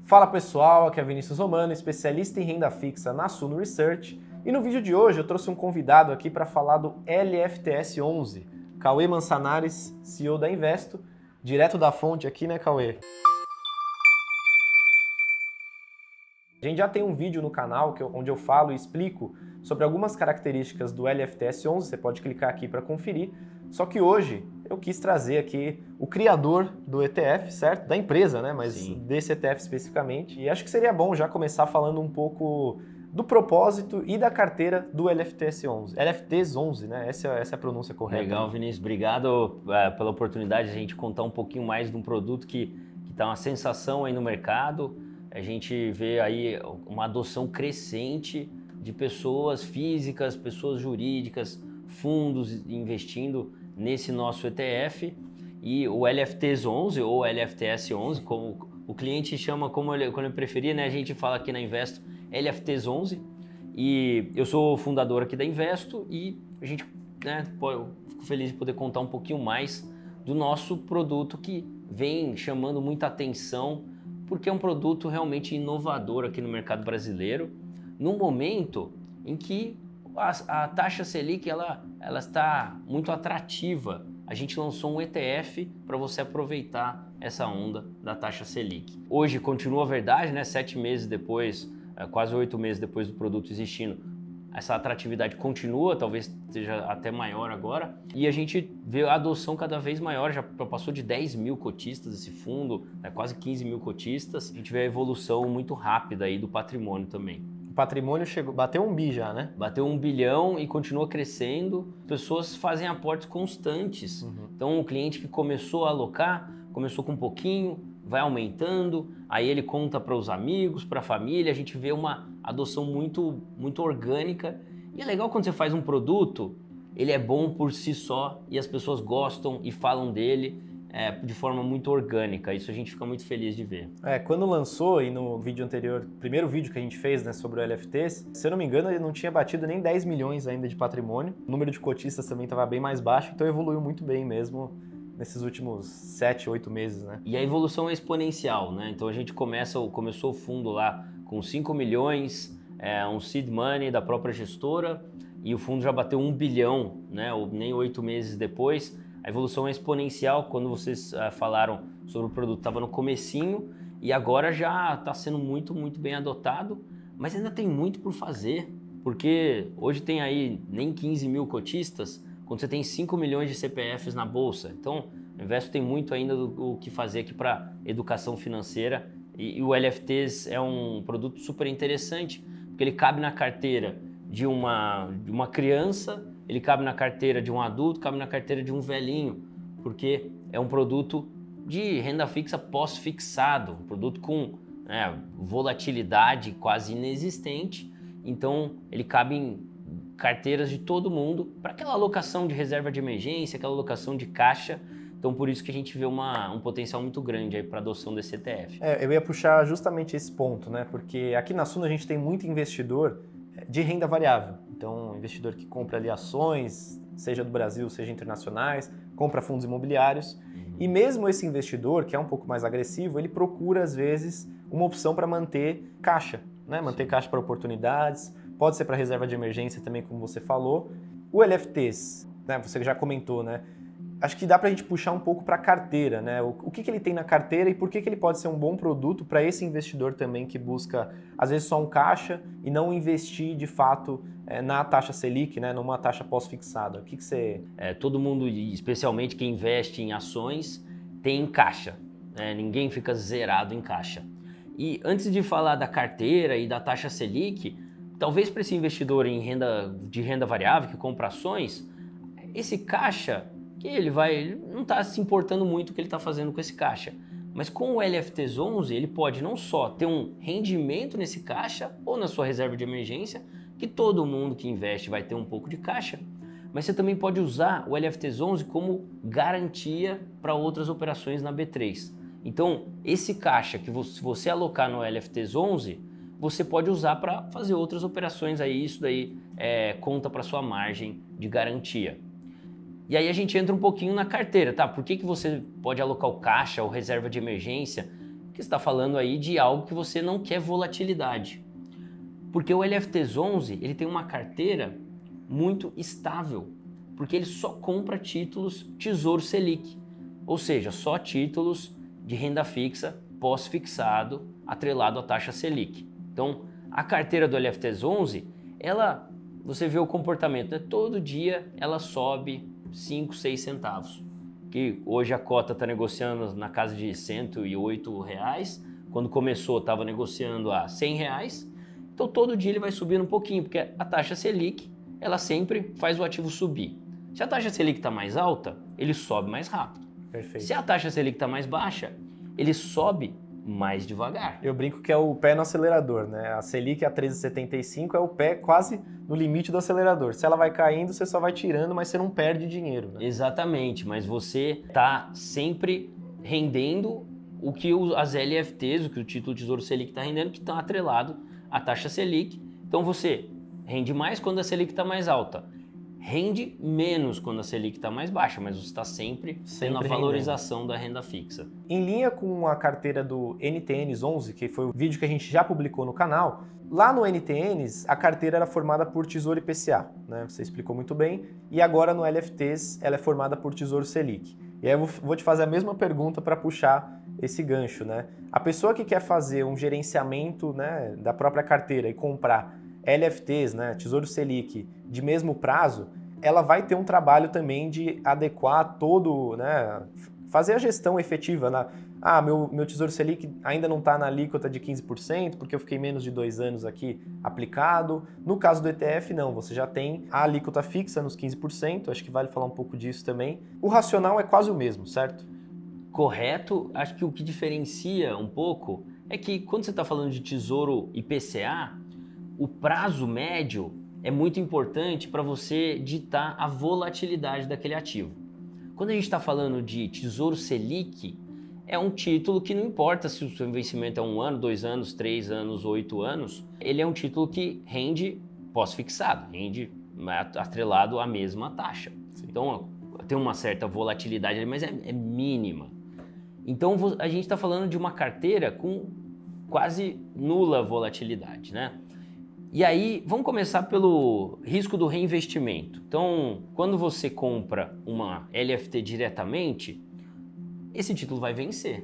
Fala pessoal, aqui é Vinícius Romano, especialista em renda fixa na Suno Research, e no vídeo de hoje eu trouxe um convidado aqui para falar do LFTS 11, Cauê Mansanares, CEO da Investo, direto da fonte aqui, né, Cauê? A gente já tem um vídeo no canal onde eu falo e explico sobre algumas características do LFTS 11, você pode clicar aqui para conferir, só que hoje eu quis trazer aqui o criador do ETF, certo? Da empresa, né? Mas Sim. desse ETF especificamente. E acho que seria bom já começar falando um pouco do propósito e da carteira do LFTS 11. LFTs 11, né? Essa é a pronúncia correta. Legal, Vinícius. Obrigado pela oportunidade de a gente contar um pouquinho mais de um produto que está uma sensação aí no mercado. A gente vê aí uma adoção crescente de pessoas físicas, pessoas jurídicas, fundos investindo nesse nosso ETF. E o LFTs 11 ou LFTS 11, como o cliente chama, quando ele preferir, né? A gente fala aqui na Investo LFTs 11. E eu sou o fundador aqui da Investo e a gente, né, fico feliz de poder contar um pouquinho mais do nosso produto que vem chamando muita atenção, porque é um produto realmente inovador aqui no mercado brasileiro, num momento em que a taxa Selic ela está muito atrativa. A gente lançou um ETF para você aproveitar essa onda da taxa Selic. Hoje continua a verdade, né? 7 meses depois, quase 8 meses depois do produto existindo, essa atratividade continua, talvez seja até maior agora, e a gente vê a adoção cada vez maior, já passou de 10 mil cotistas esse fundo, quase 15 mil cotistas. A gente vê a evolução muito rápida aí do patrimônio também. O patrimônio bateu 1 bi já, né? Bateu 1 bilhão e continua crescendo. Pessoas fazem aportes constantes. Então o cliente que começou a alocar, começou com um pouquinho, vai aumentando, aí ele conta para os amigos, para a família, a gente vê uma adoção muito orgânica. E é legal quando você faz um produto, ele é bom por si só e as pessoas gostam e falam dele de forma muito orgânica. Isso a gente fica muito feliz de ver. Quando lançou, e no vídeo anterior, primeiro vídeo que a gente fez, né, sobre o LFTs, se eu não me engano, ele não tinha batido nem 10 milhões ainda de patrimônio. O número de cotistas também estava bem mais baixo, então evoluiu muito bem mesmo nesses últimos 7, 8 meses, né? E a evolução é exponencial, né? Então a gente começou o fundo lá com 5 milhões, um seed money da própria gestora, e o fundo já bateu 1 bilhão, né? Ou nem 8 meses depois. A evolução é exponencial. Quando vocês falaram sobre o produto, estava no comecinho e agora já está sendo muito bem adotado, mas ainda tem muito por fazer, porque hoje tem aí nem 15 mil cotistas, quando você tem 5 milhões de CPFs na bolsa. Então, o Investo tem muito ainda o que fazer aqui para educação financeira, e o LFTs é um produto super interessante, porque ele cabe na carteira de uma criança, ele cabe na carteira de um adulto, cabe na carteira de um velhinho, porque é um produto de renda fixa pós-fixado, um produto com volatilidade quase inexistente. Então ele cabe em carteiras de todo mundo, para aquela alocação de reserva de emergência, aquela alocação de caixa. Então por isso que a gente vê um potencial muito grande aí para adoção desse ETF. Eu ia puxar justamente esse ponto, né? Porque aqui na Suno a gente tem muito investidor de renda variável. Então, investidor que compra ali ações, seja do Brasil, seja internacionais, compra fundos imobiliários. E mesmo esse investidor, que é um pouco mais agressivo, ele procura, às vezes, uma opção para manter caixa, né? Manter caixa para oportunidades, pode ser para reserva de emergência também, como você falou. O LFTs, né? Você já comentou, né? Acho que dá para a gente puxar um pouco para a carteira, né? O que ele tem na carteira e por que ele pode ser um bom produto para esse investidor também que busca, às vezes, só um caixa e não investir, de fato, na taxa Selic, né? Numa taxa pós-fixada. O que você... Todo mundo, especialmente quem investe em ações, tem caixa, né? Ninguém fica zerado em caixa. E antes de falar da carteira e da taxa Selic, talvez para esse investidor de renda variável que compra ações, esse caixa... que ele não está se importando muito o que ele está fazendo com esse caixa. Mas com o LFTs 11, ele pode não só ter um rendimento nesse caixa ou na sua reserva de emergência, que todo mundo que investe vai ter um pouco de caixa, mas você também pode usar o LFTs 11 como garantia para outras operações na B3. Então, esse caixa que se você alocar no LFTs 11, você pode usar para fazer outras operações aí, isso daí conta para sua margem de garantia. E aí a gente entra um pouquinho na carteira, tá? Por que você pode alocar o caixa ou reserva de emergência Porque você está falando aí de algo que você não quer volatilidade. Porque o LFTs 11 ele tem uma carteira muito estável, porque ele só compra títulos Tesouro Selic, ou seja, só títulos de renda fixa pós-fixado atrelado à taxa Selic. Então, a carteira do LFTs 11, você vê o comportamento, né? Todo dia ela sobe 5, 6 centavos. Que hoje a cota está negociando na casa de R$108, quando começou estava negociando a R$100, então todo dia ele vai subindo um pouquinho, porque a taxa Selic, ela sempre faz o ativo subir. Se a taxa Selic está mais alta, ele sobe mais rápido. Perfeito. Se a taxa Selic está mais baixa, ele sobe mais devagar. Eu brinco que é o pé no acelerador, né? A Selic a 13,75 é o pé quase no limite do acelerador. Se ela vai caindo, você só vai tirando, mas você não perde dinheiro, né? Exatamente, mas você está sempre rendendo o que as LFTs, o que o título Tesouro Selic está rendendo, que está atrelado à taxa Selic. Então você rende mais quando a Selic está mais alta, rende menos quando a Selic está mais baixa, mas você está sempre tendo a valorização da renda fixa. Em linha com a carteira do NTNs 11, que foi o vídeo que a gente já publicou no canal, lá no NTNs a carteira era formada por Tesouro IPCA, né? Você explicou muito bem, e agora no LFTs ela é formada por Tesouro Selic. E aí eu vou te fazer a mesma pergunta para puxar esse gancho, né? A pessoa que quer fazer um gerenciamento, né, da própria carteira e comprar LFTs, né, Tesouro Selic, de mesmo prazo, ela vai ter um trabalho também de adequar todo, né, fazer a gestão efetiva. Né? Meu Tesouro Selic ainda não está na alíquota de 15%, porque eu fiquei menos de 2 anos aqui aplicado. No caso do ETF, não, você já tem a alíquota fixa nos 15%, acho que vale falar um pouco disso também. O racional é quase o mesmo, certo? Correto. Acho que o que diferencia um pouco é que quando você está falando de Tesouro IPCA, o prazo médio é muito importante para você ditar a volatilidade daquele ativo. Quando a gente está falando de Tesouro Selic, é um título que não importa se o seu investimento é 1 ano, 2 anos, 3 anos, 8 anos, ele é um título que rende pós-fixado, rende atrelado à mesma taxa. Sim. Então tem uma certa volatilidade ali, mas é mínima. Então a gente está falando de uma carteira com quase nula volatilidade, né? E aí, vamos começar pelo risco do reinvestimento. Então, quando você compra uma LFT diretamente, esse título vai vencer.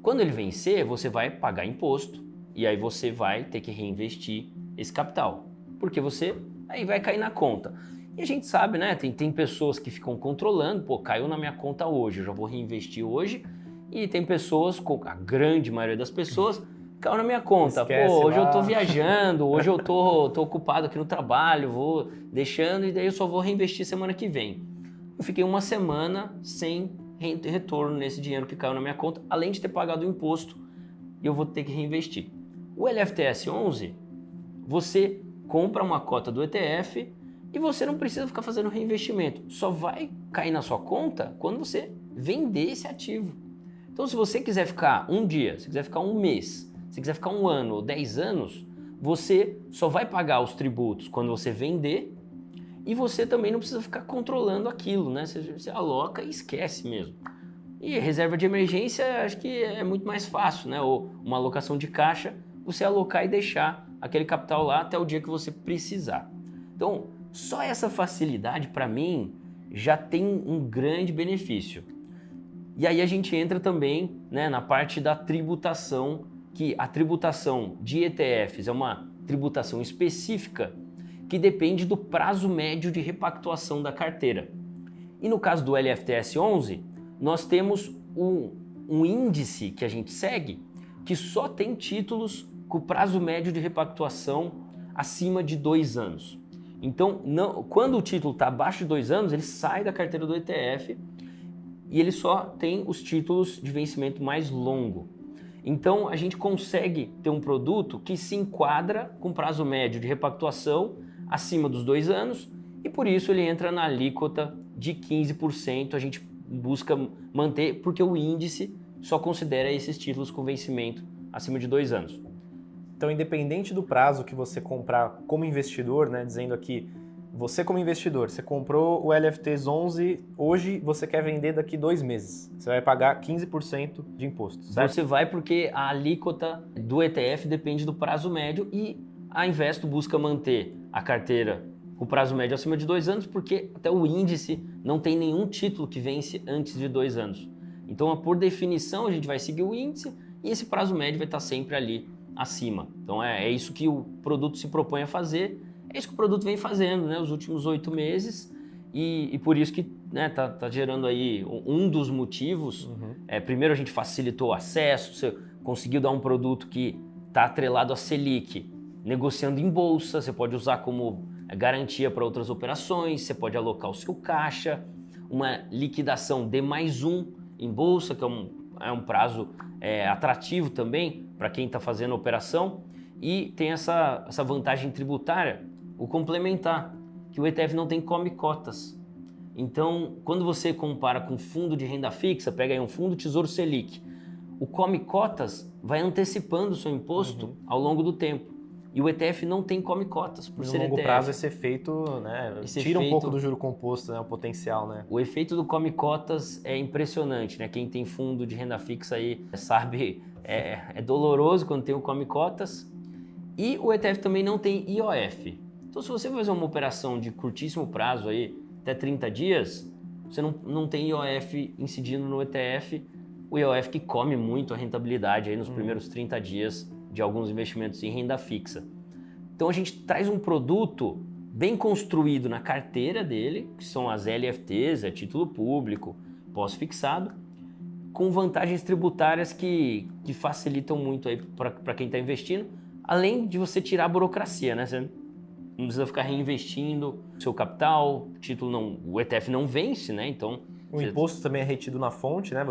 Quando ele vencer, você vai pagar imposto e aí você vai ter que reinvestir esse capital, porque você aí vai cair na conta. E a gente sabe, né? Tem pessoas que ficam controlando, pô, caiu na minha conta hoje, eu já vou reinvestir hoje. E tem pessoas, a grande maioria das pessoas, caiu na minha conta. Esquece, pô, hoje lá. eu tô viajando, hoje eu tô ocupado aqui no trabalho, vou deixando e daí eu só vou reinvestir semana que vem. Eu fiquei uma semana sem retorno nesse dinheiro que caiu na minha conta, além de ter pagado o imposto e eu vou ter que reinvestir. O LFTs 11, você compra uma cota do ETF e você não precisa ficar fazendo reinvestimento. Só vai cair na sua conta quando você vender esse ativo. Então, se você quiser ficar um dia, se quiser ficar um mês, se quiser ficar 1 ano ou 10 anos, você só vai pagar os tributos quando você vender e você também não precisa ficar controlando aquilo, né? Você aloca e esquece mesmo. E reserva de emergência, acho que é muito mais fácil, né? Ou uma alocação de caixa, você alocar e deixar aquele capital lá até o dia que você precisar. Então, só essa facilidade, para mim, já tem um grande benefício. E aí a gente entra também, né, na parte da tributação, que a tributação de ETFs é uma tributação específica que depende do prazo médio de repactuação da carteira. E no caso do LFTs 11, nós temos um índice que a gente segue que só tem títulos com prazo médio de repactuação acima de 2 anos. Então, quando o título está abaixo de 2 anos, ele sai da carteira do ETF e ele só tem os títulos de vencimento mais longo. Então, a gente consegue ter um produto que se enquadra com prazo médio de repactuação acima dos 2 anos e por isso ele entra na alíquota de 15%. A gente busca manter porque o índice só considera esses títulos com vencimento acima de 2 anos. Então, independente do prazo que você comprar como investidor, né, dizendo aqui você como investidor, você comprou o LFTs 11, hoje você quer vender daqui 2 meses. Você vai pagar 15% de imposto, certo? Você vai porque a alíquota do ETF depende do prazo médio e a Investo busca manter a carteira com o prazo médio acima de 2 anos, porque até o índice não tem nenhum título que vence antes de 2 anos. Então, por definição, a gente vai seguir o índice e esse prazo médio vai estar sempre ali acima. Então, é isso que o produto se propõe a fazer, é isso que o produto vem fazendo, né, os últimos 8 meses e por isso que, né, tá gerando aí um dos motivos. Primeiro, a gente facilitou o acesso, você conseguiu dar um produto que está atrelado a Selic, negociando em bolsa, você pode usar como garantia para outras operações, você pode alocar o seu caixa, uma liquidação D+1 em bolsa, que é um prazo atrativo também para quem está fazendo a operação, e tem essa vantagem tributária, o complementar, que o ETF não tem come cotas. Então, quando você compara com fundo de renda fixa, pega aí um fundo Tesouro Selic, o come cotas vai antecipando o seu imposto ao longo do tempo. E o ETF não tem come cotas por ser ETF. No longo prazo esse efeito, né, tira um pouco do juro composto, né, o potencial, né? O efeito do come cotas é impressionante, né? Quem tem fundo de renda fixa aí sabe, é doloroso quando tem o come cotas. E o ETF também não tem IOF. Então, se você fazer uma operação de curtíssimo prazo aí, até 30 dias, você não tem IOF incidindo no ETF. O IOF que come muito a rentabilidade aí nos primeiros 30 dias de alguns investimentos em renda fixa. Então a gente traz um produto bem construído na carteira dele, que são as LFTs, título público, pós-fixado, com vantagens tributárias que facilitam muito aí para quem está investindo, além de você tirar a burocracia, né? Você não precisa ficar reinvestindo seu capital, o ETF não vence, né? Então o imposto também é retido na fonte, né?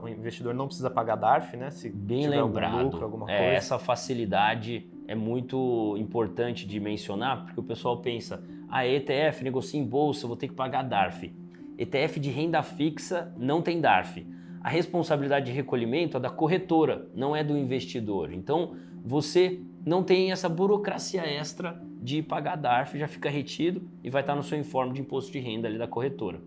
O investidor não precisa pagar DARF, né? Se bem tiver lembrado, algum lucro, alguma coisa. Essa facilidade é muito importante de mencionar, porque o pessoal pensa, ETF negocia em bolsa, vou ter que pagar DARF. ETF de renda fixa não tem DARF. A responsabilidade de recolhimento é da corretora, não é do investidor. Então, você não tem essa burocracia extra de pagar DARF, já fica retido e vai estar no seu informe de imposto de renda ali da corretora.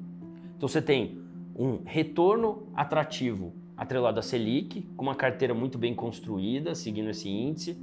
Então você tem um retorno atrativo atrelado à Selic, com uma carteira muito bem construída, seguindo esse índice.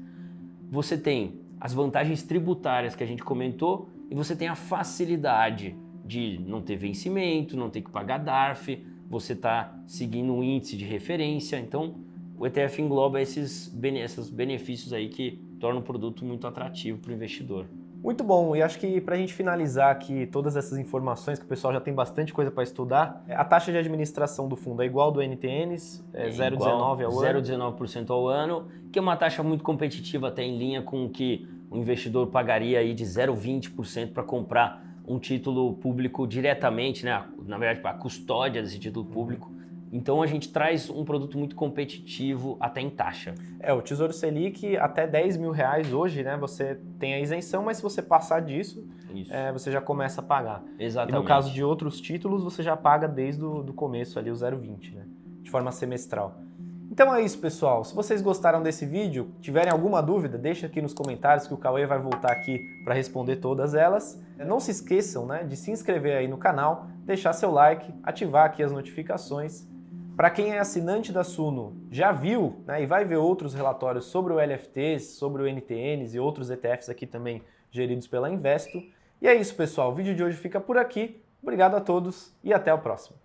Você tem as vantagens tributárias que a gente comentou e você tem a facilidade de não ter vencimento, não ter que pagar DARF, você está seguindo um índice de referência. Então o ETF engloba esses benefícios aí que tornam o produto muito atrativo para o investidor. Muito bom, e acho que para a gente finalizar aqui todas essas informações, que o pessoal já tem bastante coisa para estudar, a taxa de administração do fundo é igual ao do NTNs, 0,19% ao ano? 0,19% ao ano, que é uma taxa muito competitiva, até em linha com o que o investidor pagaria aí de 0,20% para comprar um título público diretamente, né? Na verdade, a custódia desse título público. Então a gente traz um produto muito competitivo até em taxa. O Tesouro Selic até R$10.000 hoje, né? Você tem a isenção, mas se você passar disso, você já começa a pagar. Exatamente. E no caso de outros títulos, você já paga desde o começo ali, o 0,20, né? De forma semestral. Então é isso, pessoal. Se vocês gostaram desse vídeo, tiverem alguma dúvida, deixa aqui nos comentários que o Cauê vai voltar aqui para responder todas elas. Não se esqueçam, né, de se inscrever aí no canal, deixar seu like, ativar aqui as notificações. Para quem é assinante da Suno, já viu, né, e vai ver outros relatórios sobre o LFTs, sobre o NTNs e outros ETFs aqui também geridos pela Investo. E é isso, pessoal. O vídeo de hoje fica por aqui. Obrigado a todos e até o próximo.